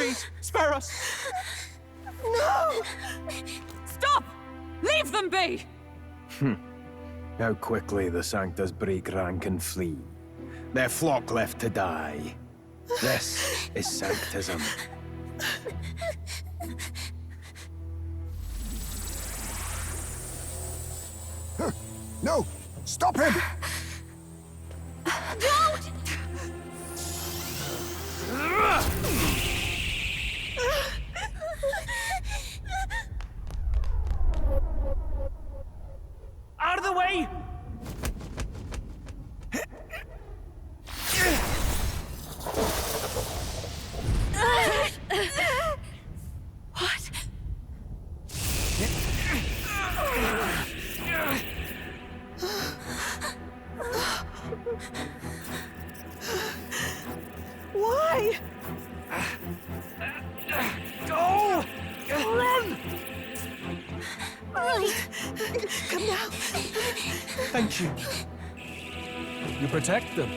Please, spare us! No! Stop! Leave them be! How quickly the Sanctus break rank and flee. Their flock left to die. This is Sanctism. No! Stop him! Don't! Out of the way! What? Why? Go! Run! Right. Come now. Thank you. You protect them.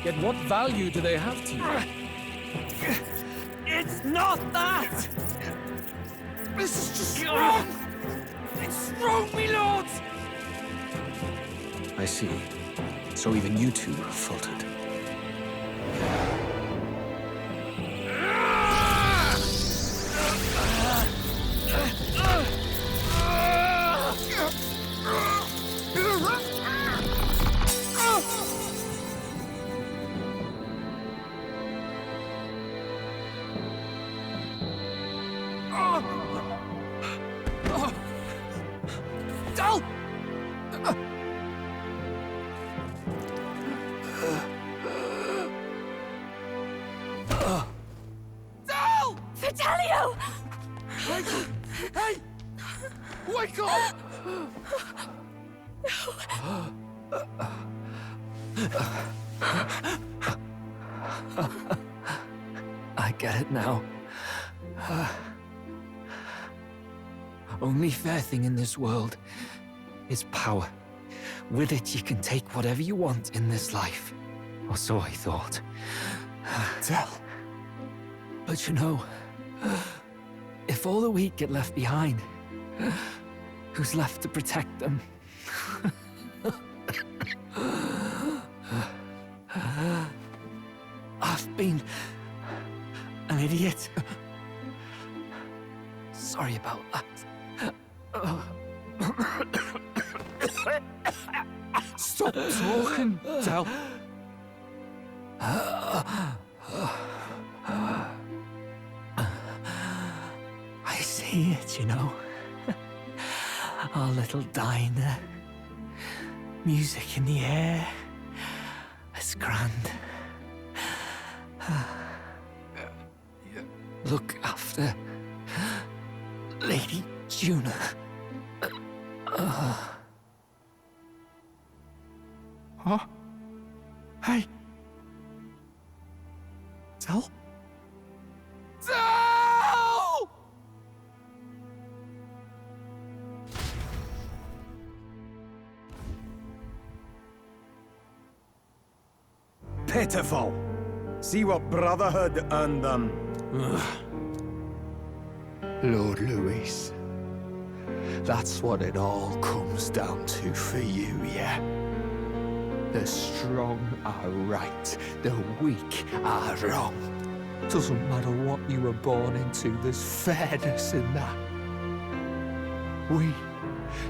Yet what value do they have to you? It's not that! This is just wrong! It's wrong, me lords! I see. So even you two have faltered. Dal! Dal! Fidelio! Hey! Wake up! I get it now. Only fair thing in this world is power. With it, you can take whatever you want in this life. Or so I thought. Tell. But you know, if all the weak get left behind, who's left to protect them? I've been an idiot. Sorry about that. Stop talking, Dal. I see it, you know. Our little diner. Music in the air. It's grand. Look after Lady Juna. Huh? Hey. Dal? Dal! Pitiful. See what brotherhood earned them. Lord Louis. That's what it all comes down to for you, yeah? The strong are right, the weak are wrong. Doesn't matter what you were born into, there's fairness in that. We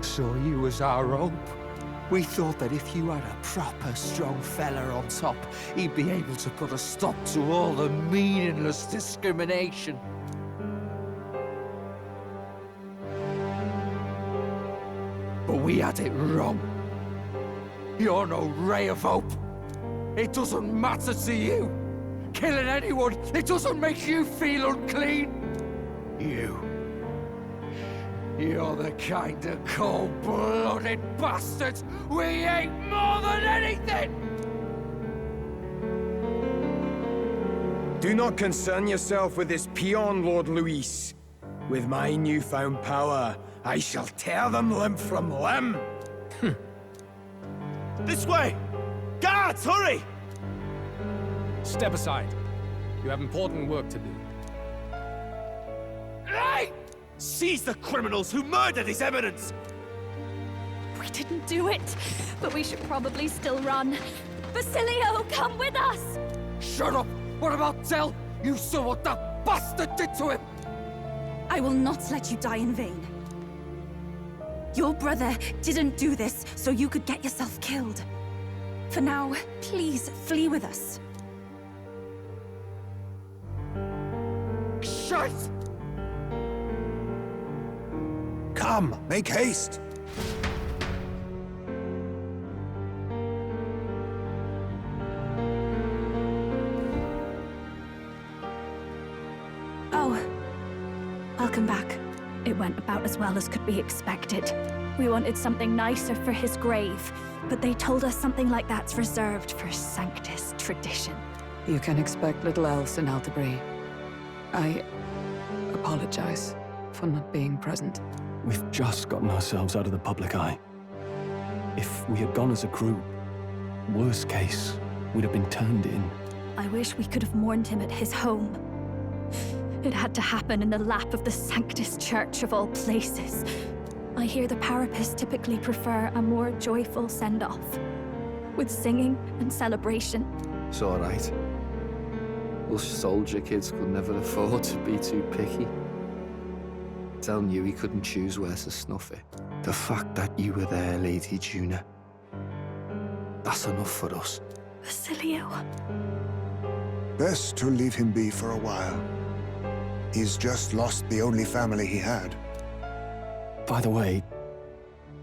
saw you as our hope. We thought that if you had a proper strong fella on top, he'd be able to put a stop to all the meaningless discrimination. But we had it wrong. You're no ray of hope. It doesn't matter to you. Killing anyone, it doesn't make you feel unclean. You're the kind of cold-blooded bastards we hate more than anything! Do not concern yourself with this peon, Lord Luis. With my newfound power, I shall tear them limb from limb. This way! Guards, hurry! Step aside. You have important work to do. Hey! Seize the criminals who murdered his eminence! We didn't do it, but we should probably still run. Basilio, come with us! Shut up! What about Tell? You saw what that bastard did to him! I will not let you die in vain. Your brother didn't do this so you could get yourself killed. For now, please flee with us. Shit! Come, make haste! Oh, I'll come back. It went about as well as could be expected. We wanted something nicer for his grave, but they told us something like that's reserved for Sanctus tradition. You can expect little else in Altabri. I apologize for not being present. We've just gotten ourselves out of the public eye. If we had gone as a group, worst case, we'd have been turned in. I wish we could have mourned him at his home. It had to happen in the lap of the Sanctus Church of all places. I hear the Parapists typically prefer a more joyful send-off, with singing and celebration. It's alright. Us soldier kids could never afford to be too picky. Tell knew he couldn't choose where to snuff it. The fact that you were there, Lady Juna, that's enough for us. Basilio. Best to leave him be for a while. He's just lost the only family he had. By the way,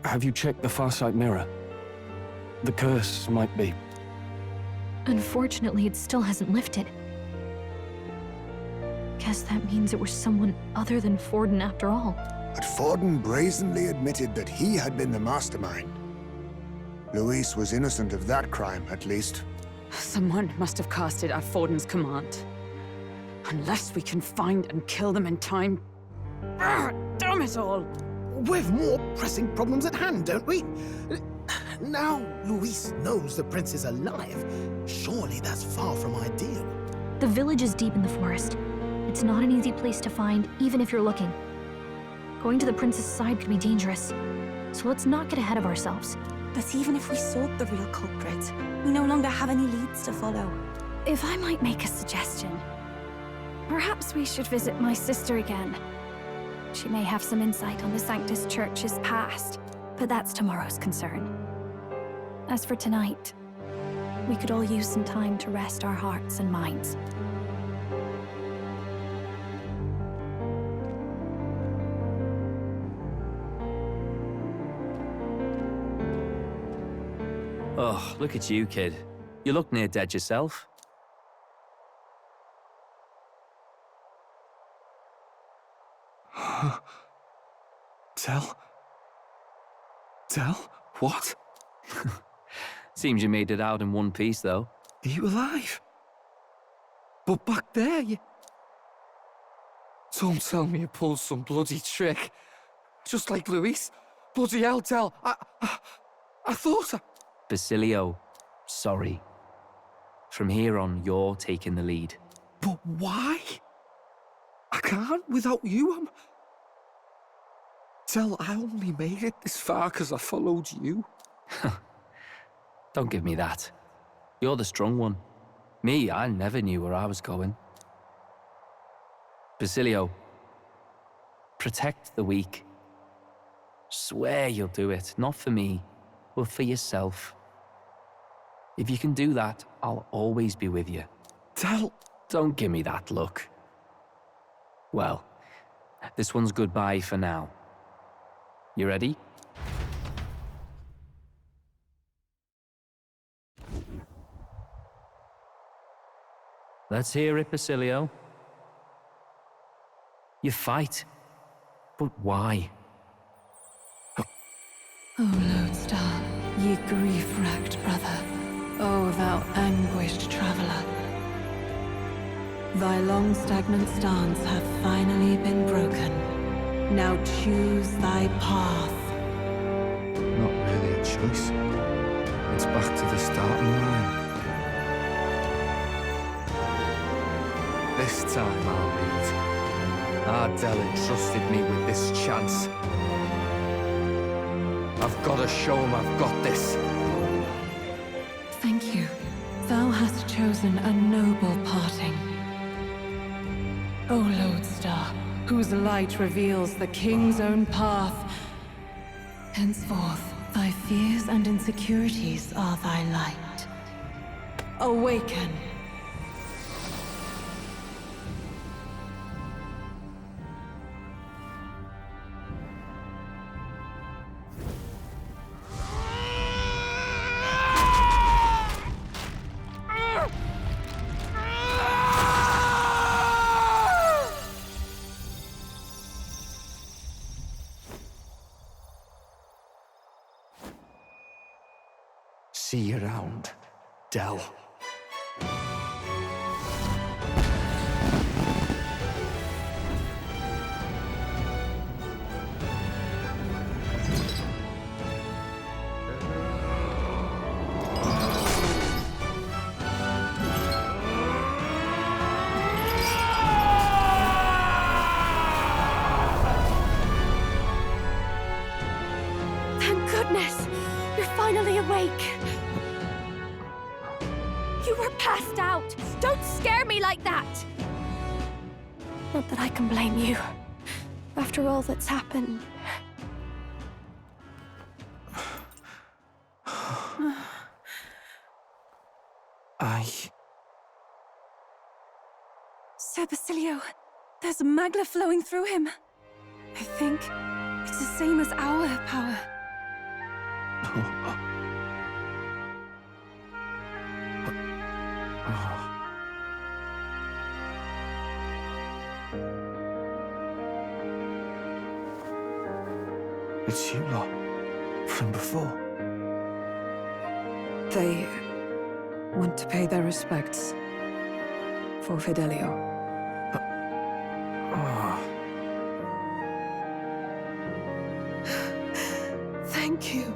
have you checked the Farsight mirror? The curse might be... Unfortunately, it still hasn't lifted. Guess that means it was someone other than Forden after all. But Forden brazenly admitted that he had been the mastermind. Luis was innocent of that crime, at least. Someone must have cast it at Forden's command. Unless we can find and kill them in time. Damn it all! We've more pressing problems at hand, don't we? Now Luis knows the prince is alive. Surely that's far from ideal. The village is deep in the forest. It's not an easy place to find, even if you're looking. Going to the prince's side could be dangerous. So let's not get ahead of ourselves. But even if we sought the real culprit, we no longer have any leads to follow. If I might make a suggestion, perhaps we should visit my sister again. She may have some insight on the Sanctus Church's past, but that's tomorrow's concern. As for tonight, we could all use some time to rest our hearts and minds. Oh, look at you, kid. You look near dead yourself. Tell? Tell? What? Seems you made it out in one piece, though. Are you alive? But back there, you... Don't tell me you pulled some bloody trick. Just like Luis. Bloody hell, Tell. I thought I... Basilio, sorry. From here on, you're taking the lead. But why? I can't without you. Tell, I only made it this far because I followed you. Don't give me that. You're the strong one. Me, I never knew where I was going. Basilio, protect the weak. Swear you'll do it, not for me, but for yourself. If you can do that, I'll always be with you. Tell... Don't give me that look. Well, this one's goodbye for now. You ready? Let's hear it, Basilio. You fight, but why? O Lodestar, ye grief-racked brother, O thou anguished traveler. Thy long stagnant stance hath finally been broken. Now choose thy path. Not really a choice. It's back to the starting line. This time I'll lead. Ardell entrusted me with this chance. I've got to show him I've got this. Thank you. Thou hast chosen a noble parting. O Lodestar, whose light reveals the king's own path, henceforth thy fears and insecurities are thy light. Awaken. See you around, Dell. Thank goodness! You're finally awake! You were passed out! Don't scare me like that! Not that I can blame you. After all that's happened. Sir Basilio, there's magla flowing through him. I think it's the same as our power. It's you lot, from before. They want to pay their respects for Fidelio. Thank you.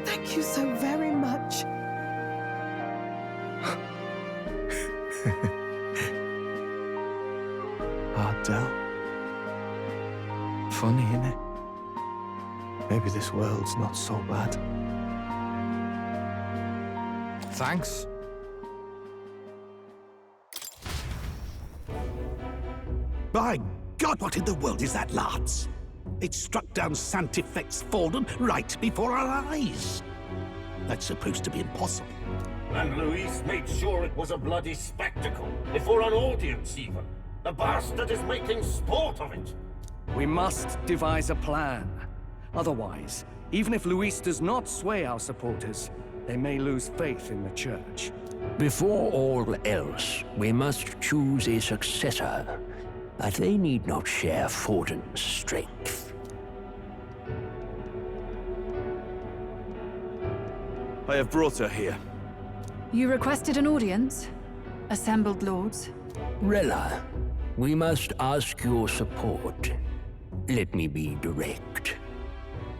Thank you so very much. Ardell. Funny, innit? Maybe this world's not so bad. Thanks. By God, what in the world is that, lads? It struck down Santifex Fallen right before our eyes. That's supposed to be impossible. And Luis made sure it was a bloody spectacle, before an audience even. The bastard is making sport of it. We must devise a plan. Otherwise, even if Luis does not sway our supporters, they may lose faith in the church. Before all else, we must choose a successor. But they need not share Forden's strength. I have brought her here. You requested an audience? Assembled lords? Rella, we must ask your support. Let me be direct.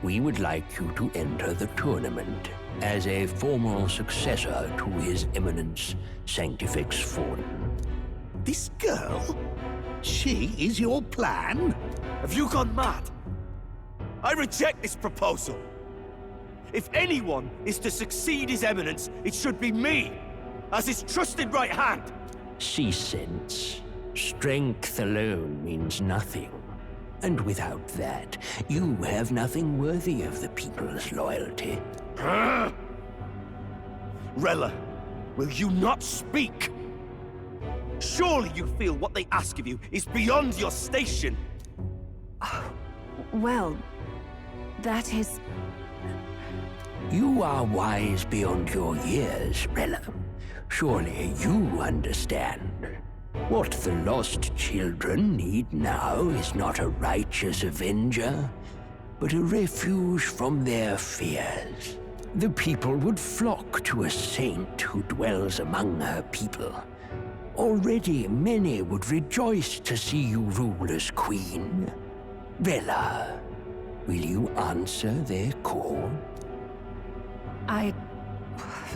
We would like you to enter the tournament as a formal successor to His Eminence Sanctifex Forden. This girl? She is your plan? Have you gone mad? I reject this proposal. If anyone is to succeed His Eminence, it should be me, as his trusted right hand. See sense. Strength alone means nothing. And without that, you have nothing worthy of the people's loyalty. Rella, will you not speak? Surely you feel what they ask of you is beyond your station. Well, that is... You are wise beyond your years, Rella. Surely you understand. What the lost children need now is not a righteous avenger, but a refuge from their fears. The people would flock to a saint who dwells among her people. Already many would rejoice to see you rule as queen. Rella, will you answer their call?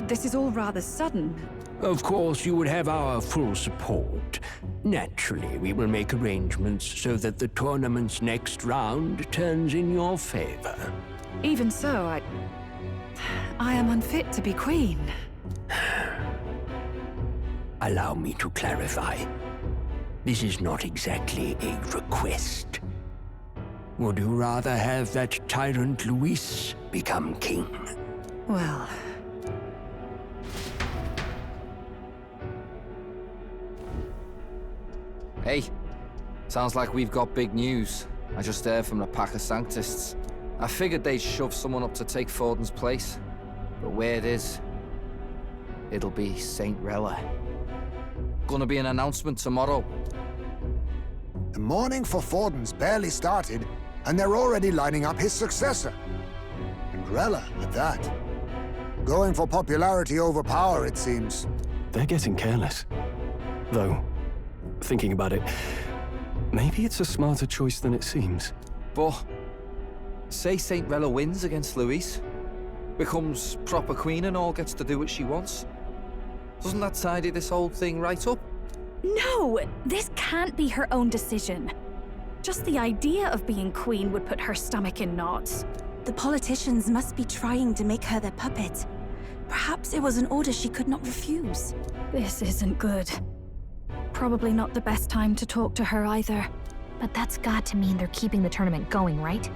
This is all rather sudden. Of course, you would have our full support. right. Naturally, we will make arrangements so that the tournament's next round turns in your favor. Even so, I am unfit to be queen. Allow me to clarify. This is not exactly a request. Would you rather have that tyrant Luis become king? Well... Hey, sounds like we've got big news. I just heard from the pack of Sanctists. I figured they'd shove someone up to take Forden's place. But where it is, it'll be Saint Rella. Gonna be an announcement tomorrow. The mourning for Forden's barely started, and they're already lining up his successor. And Rella, at that. Going for popularity over power, it seems. They're getting careless. Though, thinking about it, maybe it's a smarter choice than it seems. But, say Saint Rella wins against Luis, becomes proper queen and all, gets to do what she wants. Doesn't that tidy this whole thing right up? No! This can't be her own decision. Just the idea of being queen would put her stomach in knots. The politicians must be trying to make her their puppet. Perhaps it was an order she could not refuse. This isn't good. Probably not the best time to talk to her either. But that's got to mean they're keeping the tournament going, right?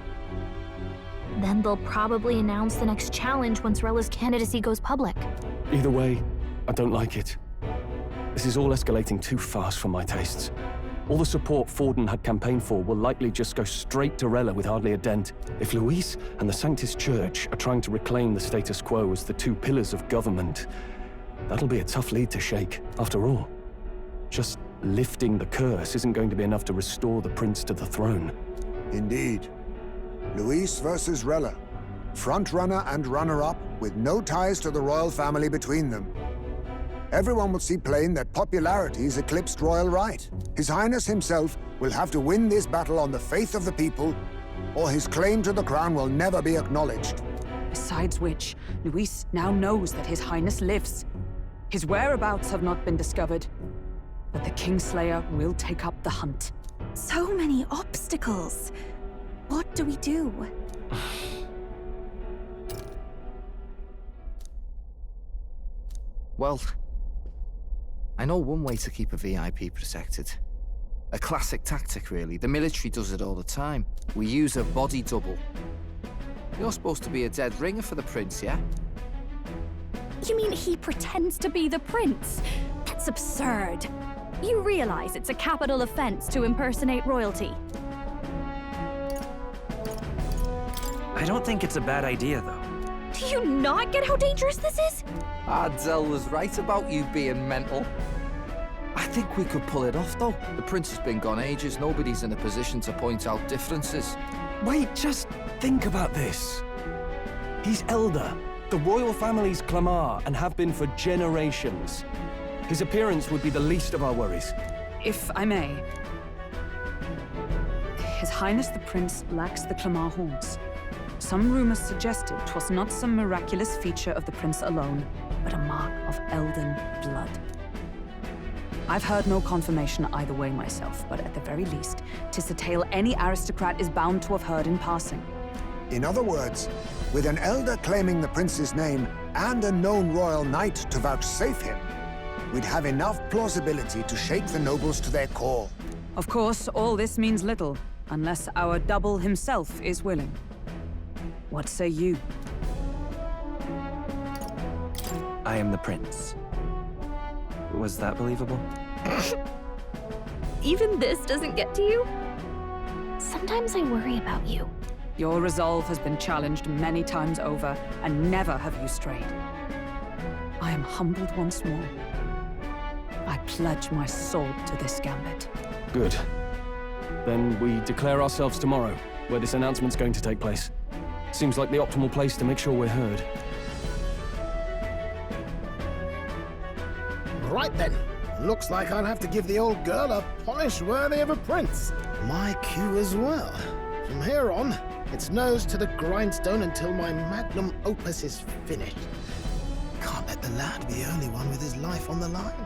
Then they'll probably announce the next challenge once Rella's candidacy goes public. Either way, I don't like it. This is all escalating too fast for my tastes. All the support Forden had campaigned for will likely just go straight to Rella with hardly a dent. If Luis and the Sanctus Church are trying to reclaim the status quo as the two pillars of government, that'll be a tough lead to shake, after all. Just lifting the curse isn't going to be enough to restore the prince to the throne. Indeed. Luis versus Rella. Front-runner and runner-up, with no ties to the royal family between them. Everyone will see plain that popularity's eclipsed royal right. His Highness himself will have to win this battle on the faith of the people, or his claim to the crown will never be acknowledged. Besides which, Luis now knows that His Highness lives. His whereabouts have not been discovered, but the Kingslayer will take up the hunt. So many obstacles. What do we do? Well, I know one way to keep a VIP protected. A classic tactic, really. The military does it all the time. We use a body double. You're supposed to be a dead ringer for the prince, yeah? You mean he pretends to be the prince? That's absurd. You realize it's a capital offense to impersonate royalty. I don't think it's a bad idea, though. Do you not get how dangerous this is? Ardell was right about you being mental. I think we could pull it off, though. The prince has been gone ages. Nobody's in a position to point out differences. Wait, just think about this. He's elder. The royal family's Clamar and have been for generations. His appearance would be the least of our worries. If I may. His Highness the Prince lacks the Clamar horns. Some rumors suggested 'twas not some miraculous feature of the prince alone, but a mark of Elden blood. I've heard no confirmation either way myself, but at the very least, 'tis a tale any aristocrat is bound to have heard in passing. In other words, with an elder claiming the prince's name and a known royal knight to vouchsafe him, we'd have enough plausibility to shake the nobles to their core. Of course, all this means little, unless our double himself is willing. What say you? I am the prince. Was that believable? Even this doesn't get to you? Sometimes I worry about you. Your resolve has been challenged many times over, and never have you strayed. I am humbled once more. I pledge my soul to this gambit. Good. Then we declare ourselves tomorrow, where this announcement's going to take place. Seems like the optimal place to make sure we're heard. Right then. Looks like I'll have to give the old girl a polish worthy of a prince. My cue as well. From here on, it's nose to the grindstone until my magnum opus is finished. Can't let the lad be the only one with his life on the line.